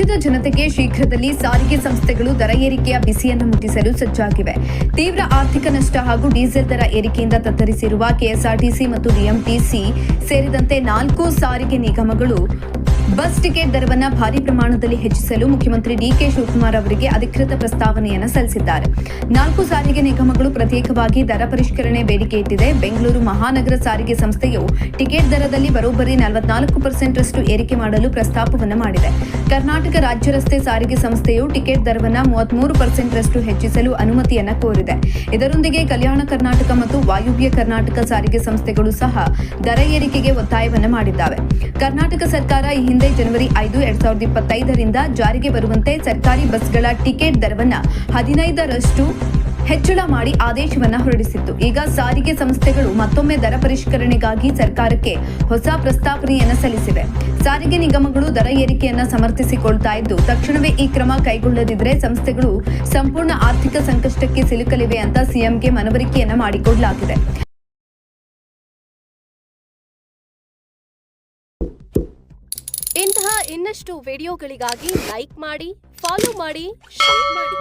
ರಾಜ್ಯದ ಜನತೆಗೆ ಶೀಘ್ರದಲ್ಲಿ ಸಾರಿಗೆ ಸಂಸ್ಥೆಗಳು ದರ ಏರಿಕೆಯ ಬಿಸಿಯನ್ನು ಮುಟ್ಟಿಸಲು ಸಜ್ಜಾಗಿವೆ. ತೀವ್ರ ಆರ್ಥಿಕ ನಷ್ಟ ಹಾಗೂ ಡೀಸೆಲ್ ದರ ಏರಿಕೆಯಿಂದ ತತ್ತರಿಸಿರುವ ಕೆಎಸ್ಆರ್ಟಿಸಿ ಮತ್ತು ಬಿಎಂಟಿಸಿ ಸೇರಿದಂತೆ 4 ಸಾರಿಗೆ ನಿಗಮಗಳು ಬಸ್ ಟಿಕೆಟ್ ದರವನ್ನು ಭಾರಿ ಪ್ರಮಾಣದಲ್ಲಿ ಹೆಚ್ಚಿಸಲು ಮುಖ್ಯಮಂತ್ರಿ ಡಿಕೆ ಶಿವಕುಮಾರ್ ಅವರಿಗೆ ಅಧಿಕೃತ ಪ್ರಸ್ತಾವನೆಯನ್ನು ಸಲ್ಲಿಸಿದ್ದಾರೆ. 4 ಸಾರಿಗೆ ನಿಗಮಗಳು ಪ್ರತ್ಯೇಕವಾಗಿ ದರ ಪರಿಷ್ಕರಣೆ ಬೇಡಿಕೆ ಇಟ್ಟಿದೆ. ಬೆಂಗಳೂರು ಮಹಾನಗರ ಸಾರಿಗೆ ಸಂಸ್ಥೆಯು ಟಿಕೆಟ್ ದರದಲ್ಲಿ ಬರೋಬ್ಬರಿ 44% ರಷ್ಟು ಏರಿಕೆ ಮಾಡಲು ಪ್ರಸ್ತಾಪವನ್ನು ಮಾಡಿದೆ. ಕರ್ನಾಟಕ ರಾಜ್ಯ ರಸ್ತೆ ಸಾರಿಗೆ ಸಂಸ್ಥೆಯು ಟಿಕೆಟ್ ದರವನ್ನು 33% ರಷ್ಟು ಹೆಚ್ಚಿಸಲು ಅನುಮತಿಯನ್ನು ಕೋರಿದೆ. ಇದರೊಂದಿಗೆ ಕಲ್ಯಾಣ ಕರ್ನಾಟಕ ಮತ್ತು ವಾಯುವ್ಯ ಕರ್ನಾಟಕ ಸಾರಿಗೆ ಸಂಸ್ಥೆಗಳು ಸಹ ದರ ಏರಿಕೆಗೆ ಒತ್ತಾಯವನ್ನು ಮಾಡಿದ್ದಾವೆ. ಕರ್ನಾಟಕ ಸರ್ಕಾರ ಈ ಹಿಂದೆ ಜನವರಿ 5, 2025ರಿಂದ ಜಾರಿಗೆ ಬರುವಂತೆ ಸರ್ಕಾರಿ ಬಸ್ಗಳ ಟಿಕೆಟ್ ದರವನ್ನು 15% ಹೆಚ್ಚಳ ಮಾಡಿ ಆದೇಶವನ್ನು ಹೊರಡಿಸಿತ್ತು. ಈಗ ಸಾರಿಗೆ ಸಂಸ್ಥೆಗಳು ಮತ್ತೊಮ್ಮೆ ದರ ಪರಿಷ್ಕರಣೆಗಾಗಿ ಸರ್ಕಾರಕ್ಕೆ ಹೊಸ ಪ್ರಸ್ತಾವನೆಯನ್ನು ಸಲ್ಲಿಸಿವೆ. ಸಾರಿಗೆ ನಿಗಮಗಳು ದರ ಏರಿಕೆಯನ್ನು ಸಮರ್ಥಿಸಿಕೊಳ್ತಾ ಇದ್ದು, ತಕ್ಷಣವೇ ಈ ಕ್ರಮ ಕೈಗೊಳ್ಳದಿದ್ದರೆ ಸಂಸ್ಥೆಗಳು ಸಂಪೂರ್ಣ ಆರ್ಥಿಕ ಸಂಕಷ್ಟಕ್ಕೆ ಸಿಲುಕಲಿವೆ ಅಂತ ಸಿಎಂಗೆ ಮನವರಿಕೆಯನ್ನು ಮಾಡಿಕೊಡಲಾಗಿದೆ. ಇಂತಹ ಇನ್ನಷ್ಟು ವಿಡಿಯೋಗಳಿಗಾಗಿ ಲೈಕ್ ಮಾಡಿ, ಫಾಲೋ ಮಾಡಿ, ಶೇರ್ ಮಾಡಿ.